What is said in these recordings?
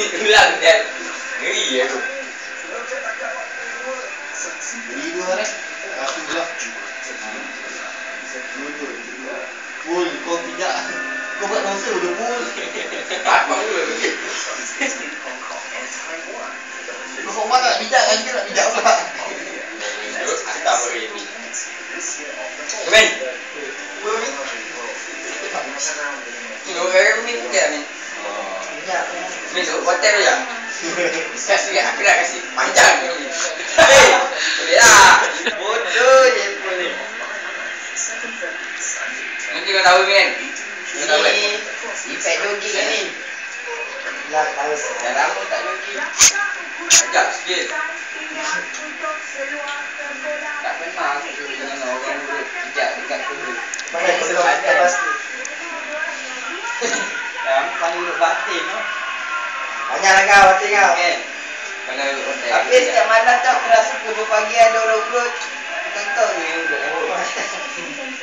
Ulang kan. Ngeri aku. Beli dua rek. Aku pula. Pul, kau tidak. Kau buat dosa udah pul. Apa pula? Kau hormat nak bijak kan? Kita nak bijak pula. Tak boleh ni. Men. Ni orang ni dia ni. Ni tu hotel ya. Kasih aku nak kasih panjang ni. Hei, boleh lah. Bodoh je boleh. Nanti kau tahu kan? Kau tahu kan? Efek jogging ni. Lah tahu. Dah lama tak jogging. Ajak sikit. Tak pernah aku dengan orang urut pijak dekat perut. Mana kau ada pasti. Yang paling urut batin tu. Banyaklah kau batin kau. Kan? Kalau urut hotel. Tapi setiap malam tu aku rasa pukul pagi ada orang urut. Bukan kau ni yang urut.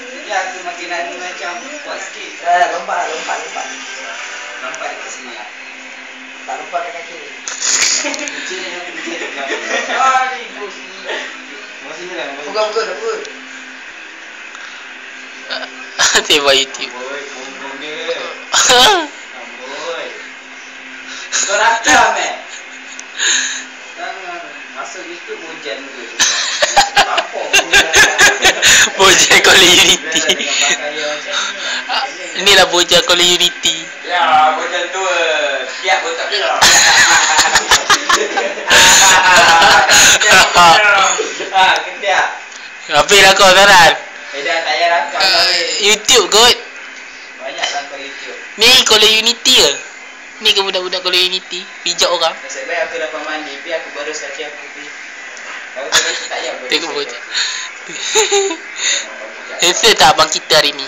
Jadi aku makin anu macam kuat sikit. Lompat. Nampak dekat sini lah. Tak lompat kat kaki ni. Kucing yang kucing dekat. Ah ni kucing. Masih ni lah. Pukul dah pukul. Tengok YouTube. Boy, punggung dia. Boy. Kau rakam Jangan masuk YouTube hujan ke. Apa? Bocah Call Unity. Inilah bocah Call Unity. Ya, bocah tua. Siap bocah tua. Ketiak. Habis lah kau sekarang. Dah tak payah rakam dah. YouTube kot. Banyak rakam YouTube. Ni Call Unity ke? Ni ke budak-budak Call Unity? Pijak orang. Nasib baik aku dapat mandi. Biar aku baru kaki aku pergi. Kalau tadi aku tak payah. Tengok bocah. Handsome tak abang kita hari ni?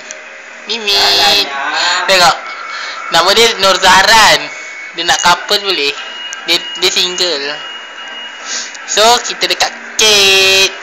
Mimi. Tengok. Nama dia Nur Zahran. Dia nak couple boleh? Dia single. So kita dekat Kate.